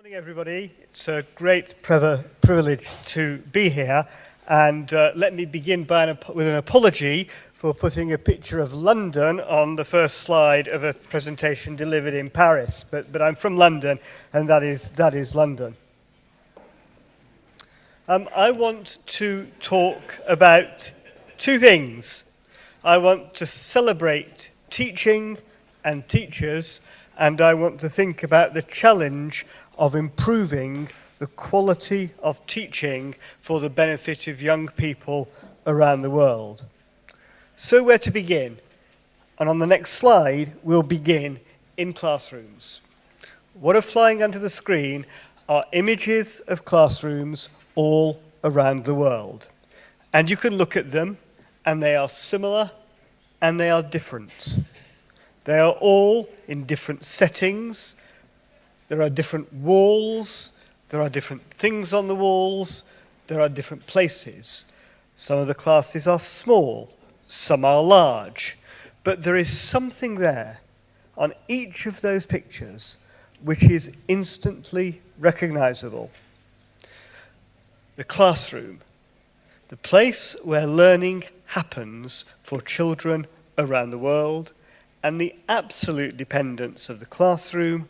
Morning, everybody. It's a great privilege to be here. And let me begin with an apology for putting a picture of London on the first slide of a presentation delivered in Paris. But I'm from London, and that is London. I want to talk about two things. I want to celebrate teaching and teachers, and I want to think about the challenge of improving the quality of teaching for the benefit of young people around the world. So where to begin? And on the next slide, we'll begin in classrooms. What are flying onto the screen are images of classrooms all around the world. And you can look at them, and they are similar, and they are different. They are all in different settings. There are different walls, there are different things on the walls, there are different places. Some of the classes are small, some are large, but there is something there on each of those pictures which is instantly recognizable. The classroom, the place where learning happens for children around the world, and the absolute dependence of the classroom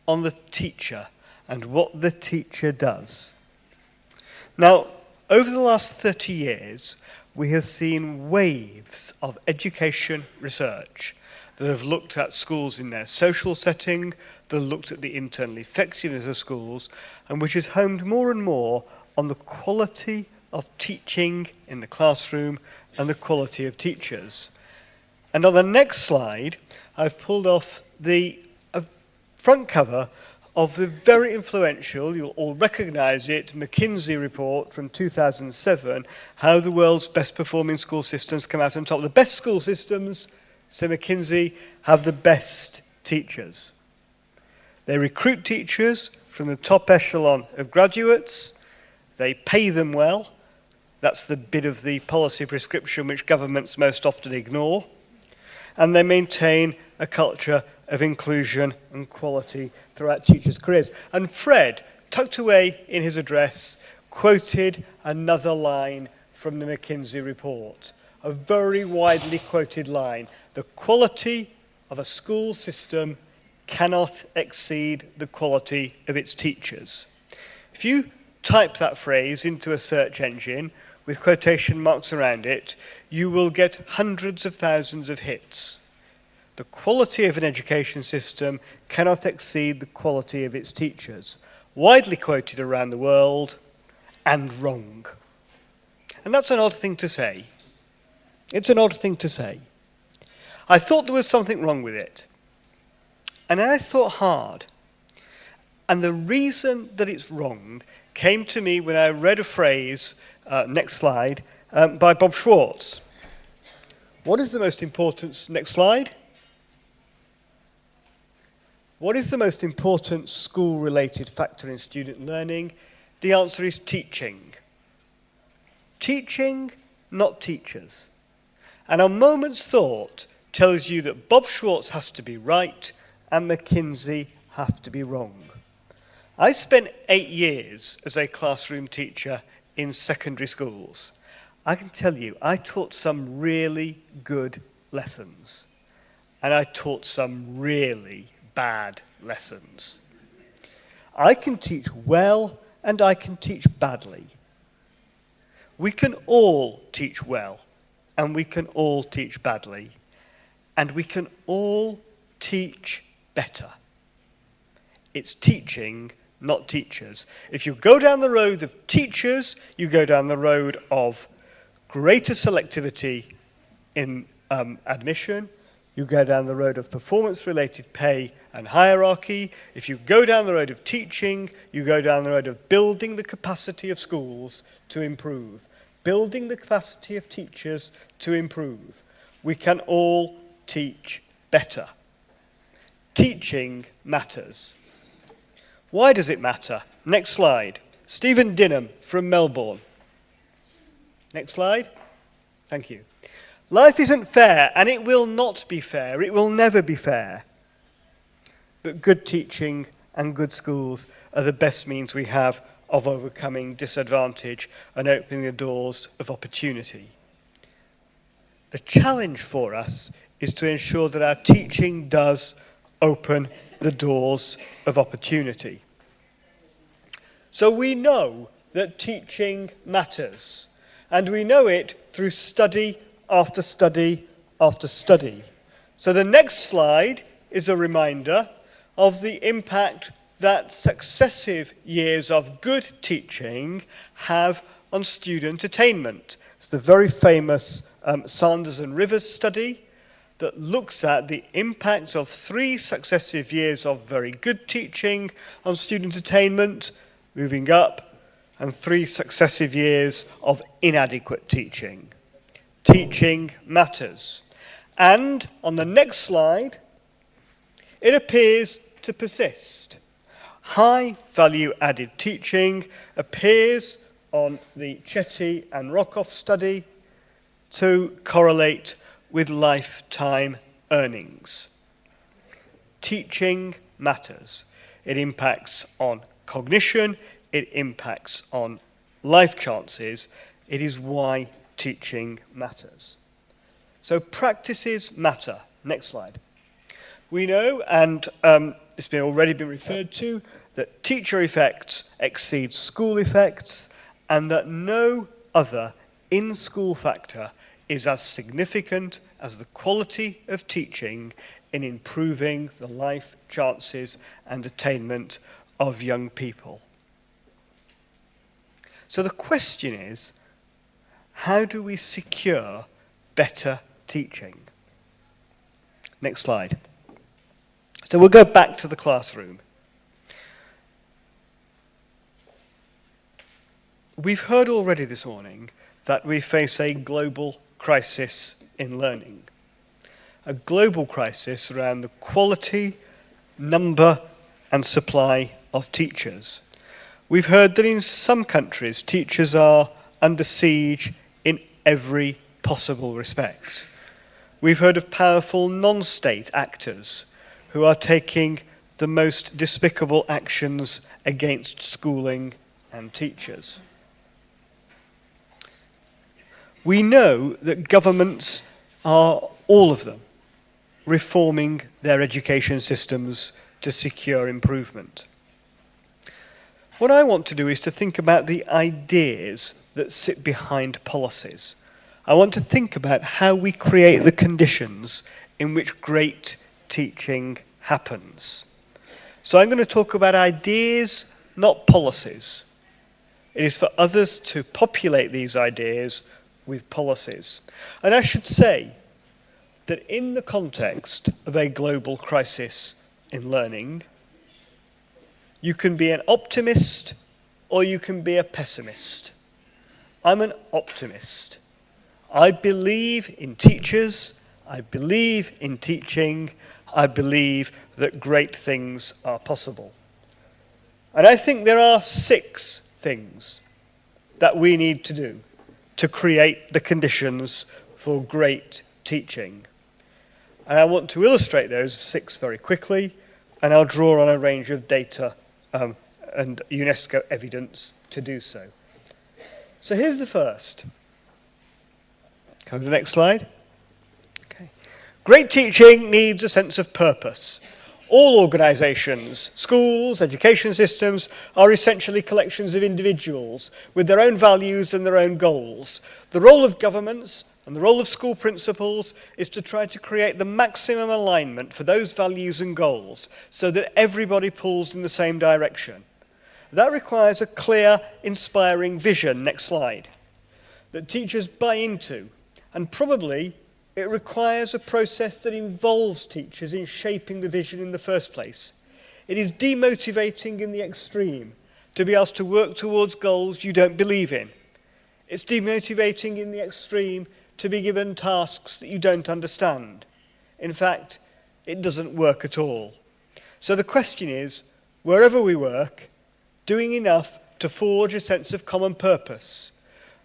on the teacher and what the teacher does. Now, over the last 30 years, we have seen waves of education research that have looked at schools in their social setting, that have looked at the internal effectiveness of schools, and which has homed more and more on the quality of teaching in the classroom and the quality of teachers. And on the next slide, I've pulled off the front cover of the very influential, you'll all recognize it, McKinsey report from 2007, how the world's best performing school systems come out on top. The best school systems, so McKinsey, have the best teachers. They recruit teachers from the top echelon of graduates. They pay them well. That's the bit of the policy prescription which governments most often ignore. And they maintain a culture of inclusion and quality throughout teachers' careers. And Fred, tucked away in his address, quoted another line from the McKinsey report, a very widely quoted line. The quality of a school system cannot exceed the quality of its teachers. If you type that phrase into a search engine with quotation marks around it, you will get hundreds of thousands of hits. The quality of an education system cannot exceed the quality of its teachers. Widely quoted around the world, and wrong. And that's an odd thing to say. It's an odd thing to say. I thought there was something wrong with it. And I thought hard. And the reason that it's wrong came to me when I read a phrase, next slide, by Bob Schwartz. What is the most important, next slide? What is the most important school-related factor in student learning? The answer is teaching. Teaching, not teachers. And a moment's thought tells you that Bob Schwartz has to be right and McKinsey have to be wrong. I spent 8 years as a classroom teacher in secondary schools. I can tell you, I taught some really good lessons. And I taught some really bad lessons. I can teach well and I can teach badly. We can all teach well and we can all teach badly. And we can all teach better. It's teaching, not teachers. If you go down the road of teachers, you go down the road of greater selectivity in admission. You go down the road of performance-related pay and hierarchy. If you go down the road of teaching, you go down the road of building the capacity of schools to improve, building the capacity of teachers to improve. We can all teach better. Teaching matters. Why does it matter? Next slide. Stephen Dinham from Melbourne. Next slide. Thank you. Life isn't fair, and it will not be fair. It will never be fair. But good teaching and good schools are the best means we have of overcoming disadvantage and opening the doors of opportunity. The challenge for us is to ensure that our teaching does open the doors of opportunity. So we know that teaching matters, and we know it through study after study after study. So the next slide is a reminder of the impact that successive years of good teaching have on student attainment. It's the very famous Sanders and Rivers study that looks at the impact of 3 successive years of very good teaching on student attainment, moving up, and 3 successive years of inadequate teaching. Teaching matters. And on the next slide, it appears to persist. High value added teaching appears on the Chetty and Rockoff study to correlate with lifetime earnings. Teaching matters. It impacts on cognition, it impacts on life chances. It is why teaching matters. So practices matter. Next slide. We know, and it's already been referred to, that teacher effects exceed school effects, and that no other in-school factor is as significant as the quality of teaching in improving the life chances and attainment of young people. So the question is, how do we secure better teaching? Next slide. So we'll go back to the classroom. We've heard already this morning that we face a global crisis in learning. A global crisis around the quality, number, and supply of teachers. We've heard that in some countries, teachers are under siege in every possible respect. We've heard of powerful non-state actors who are taking the most despicable actions against schooling and teachers. We know that governments are, all of them, reforming their education systems to secure improvement. What I want to do is to think about the ideas that sit behind policies. I want to think about how we create the conditions in which great teaching happens. So I'm going to talk about ideas, not policies. It is for others to populate these ideas with policies. And I should say that in the context of a global crisis in learning, you can be an optimist or you can be a pessimist. I'm an optimist. I believe in teachers, I believe in teaching, I believe that great things are possible. And I think there are 6 things that we need to do to create the conditions for great teaching. And I want to illustrate those 6 very quickly, and I'll draw on a range of data and UNESCO evidence to do so. So here's the first. Go to the next slide. Okay. Great teaching needs a sense of purpose. All organisations, schools, education systems are essentially collections of individuals with their own values and their own goals. The role of governments and the role of school principals is to try to create the maximum alignment for those values and goals so that everybody pulls in the same direction. That requires a clear, inspiring vision, next slide, that teachers buy into, and probably it requires a process that involves teachers in shaping the vision in the first place. It is demotivating in the extreme to be asked to work towards goals you don't believe in. It's demotivating in the extreme to be given tasks that you don't understand. In fact, it doesn't work at all. So the question is, wherever we work, doing enough to forge a sense of common purpose,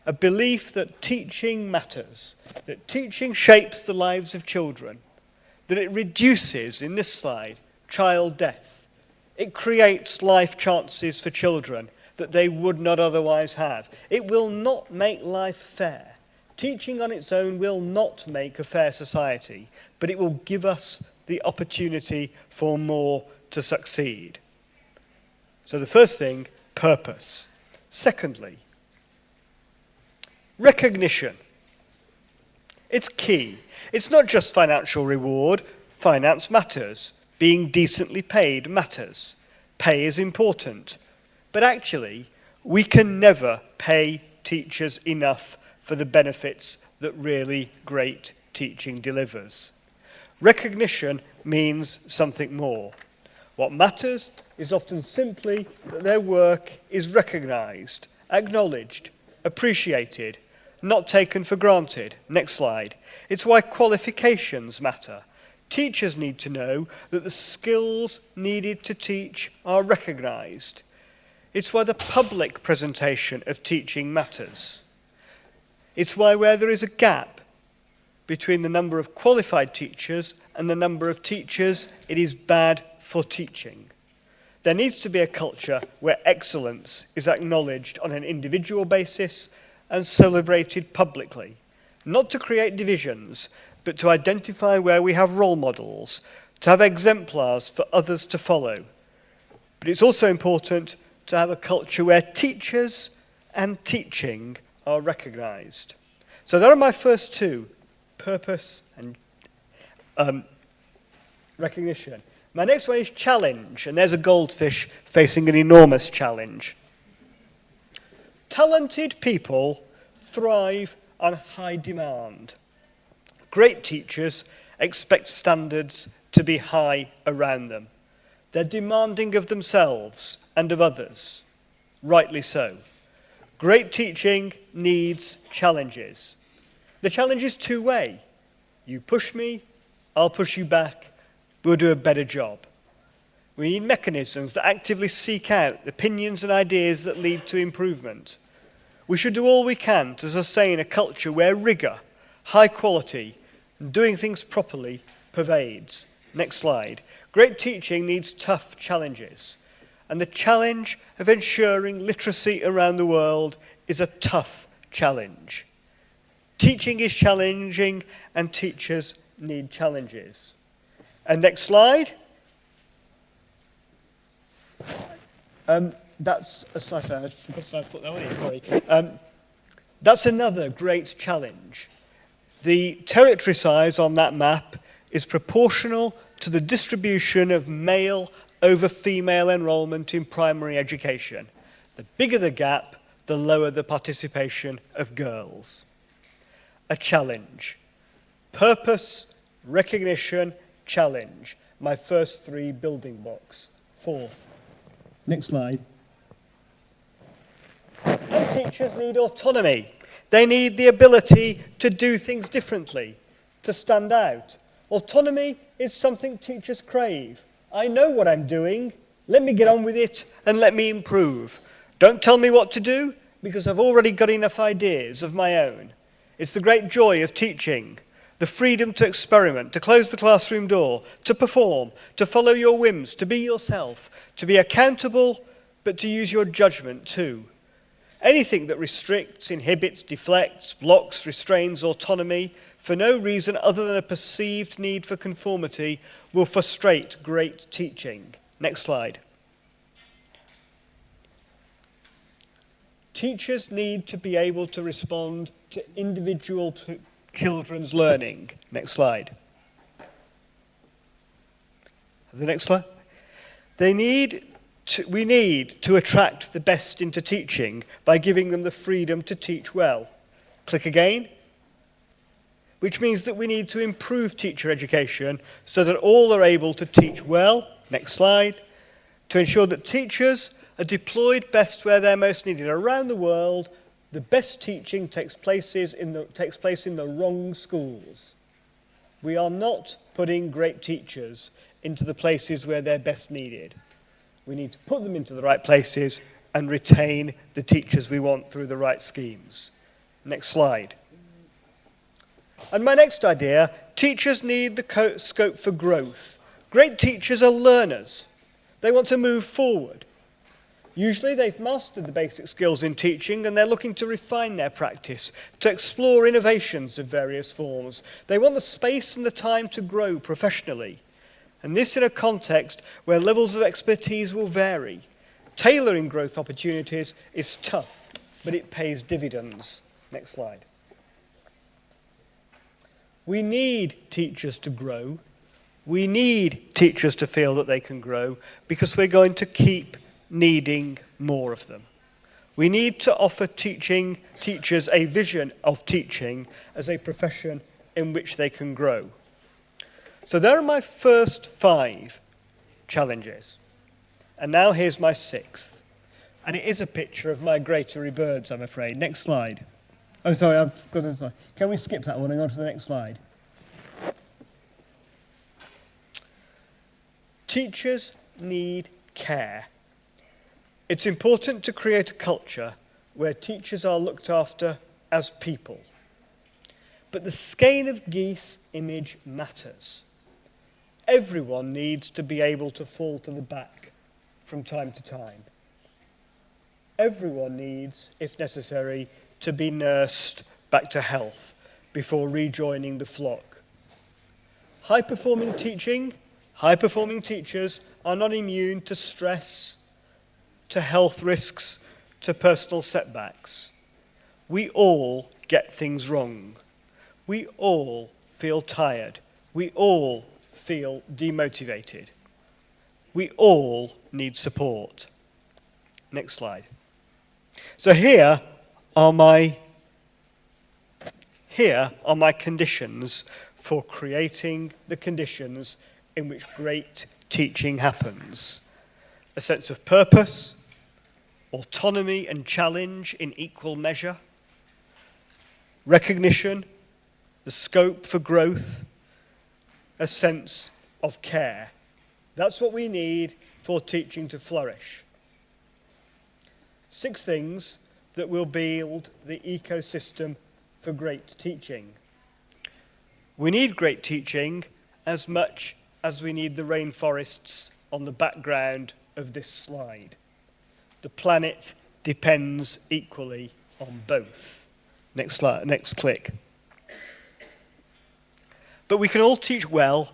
a belief that teaching matters, that teaching shapes the lives of children, that it reduces, in this slide, child death. It creates life chances for children that they would not otherwise have. It will not make life fair. Teaching on its own will not make a fair society, but it will give us the opportunity for more to succeed. So the first thing, purpose. Secondly, recognition. It's key. It's not just financial reward. Finance matters. Being decently paid matters. Pay is important. But actually, we can never pay teachers enough for the benefits that really great teaching delivers. Recognition means something more. What matters is often simply that their work is recognized, acknowledged, appreciated, not taken for granted. Next slide. It's why qualifications matter. Teachers need to know that the skills needed to teach are recognized. It's why the public presentation of teaching matters. It's why where there is a gap between the number of qualified teachers and the number of teachers, it is bad for teaching. There needs to be a culture where excellence is acknowledged on an individual basis and celebrated publicly, not to create divisions, but to identify where we have role models, to have exemplars for others to follow. But it's also important to have a culture where teachers and teaching are recognized. So there are my first two, purpose and recognition. My next one is challenge, and there's a goldfish facing an enormous challenge. Talented people thrive on high demand. Great teachers expect standards to be high around them. They're demanding of themselves and of others, rightly so. Great teaching needs challenges. The challenge is two-way. You push me, I'll push you back, we'll do a better job. We need mechanisms that actively seek out opinions and ideas that lead to improvement. We should do all we can to sustain a culture where rigor, high quality, and doing things properly pervades. Next slide. Great teaching needs tough challenges. And the challenge of ensuring literacy around the world is a tough challenge. Teaching is challenging, and teachers need challenges. And next slide. That's a slide. I forgot to put that one in, sorry. That's another great challenge. The territory size on that map is proportional to the distribution of male over female enrolment in primary education. The bigger the gap, the lower the participation of girls. A challenge. Purpose, recognition, challenge. My first three building blocks. Fourth. Next slide. And teachers need autonomy. They need the ability to do things differently, to stand out. Autonomy is something teachers crave. I know what I'm doing. Let me get on with it and let me improve. Don't tell me what to do because I've already got enough ideas of my own. It's the great joy of teaching, the freedom to experiment, to close the classroom door, to perform, to follow your whims, to be yourself, to be accountable, but to use your judgment too. Anything that restricts, inhibits, deflects, blocks, restrains autonomy for no reason other than a perceived need for conformity will frustrate great teaching. Next slide. Teachers need to be able to respond to individual children's learning. Next slide. The next slide. We need to attract the best into teaching by giving them the freedom to teach well. Click again. Which means that we need to improve teacher education so that all are able to teach well. Next slide. To ensure that teachers are deployed best where they're most needed. Around the world, the best teaching takes place in the wrong schools. We are not putting great teachers into the places where they're best needed. We need to put them into the right places and retain the teachers we want through the right schemes. Next slide. And my next idea, teachers need the scope for growth. Great teachers are learners. They want to move forward. Usually they've mastered the basic skills in teaching and they're looking to refine their practice, to explore innovations of various forms. They want the space and the time to grow professionally. And this in a context where levels of expertise will vary. Tailoring growth opportunities is tough, but it pays dividends. Next slide. We need teachers to grow. We need teachers to feel that they can grow because we're going to keep needing more of them. We need to offer teachers a vision of teaching as a profession in which they can grow. So there are my first 5 challenges. And now here's my 6th. And it is a picture of migratory birds, I'm afraid. Next slide. Oh, sorry, I've got a slide. Can we skip that one and go on to the next slide? Teachers need care. It's important to create a culture where teachers are looked after as people. But the skein of geese image matters. Everyone needs to be able to fall to the back from time to time. Everyone needs, if necessary, to be nursed back to health before rejoining the flock. High-performing teachers are not immune to stress, to health risks, to personal setbacks. We all get things wrong. We all feel tired. We all feel demotivated. We all need support. Next slide. So here are my conditions for creating the conditions in which great teaching happens. A sense of purpose, autonomy and challenge in equal measure, recognition, the scope for growth, a sense of care. That's what we need for teaching to flourish. 6 things that will build the ecosystem for great teaching. We need great teaching as much as we need the rainforests on the background of this slide. The planet depends equally on both. Next slide, next click. But we can all teach well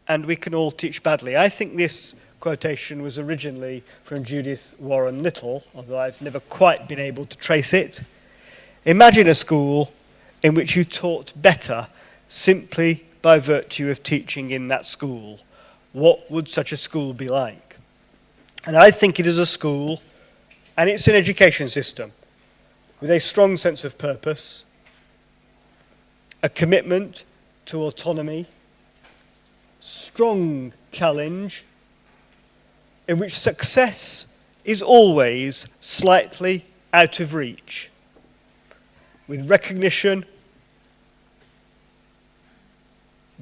and we can all teach badly. I think this quotation was originally from Judith Warren Little, although I've never quite been able to trace it. Imagine a school in which you taught better simply by virtue of teaching in that school. What would such a school be like? And I think it is a school, and it's an education system, with a strong sense of purpose, a commitment to autonomy, strong challenge, in which success is always slightly out of reach, with recognition,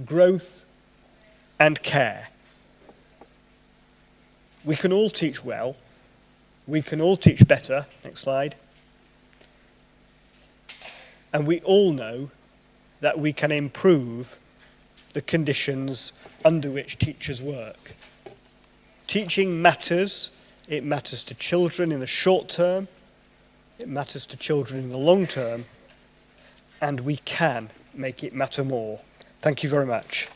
growth, and care. We can all teach well. We can all teach better. Next slide. And we all know that we can improve the conditions under which teachers work. Teaching matters. It matters to children in the short term. It matters to children in the long term. And we can make it matter more. Thank you very much.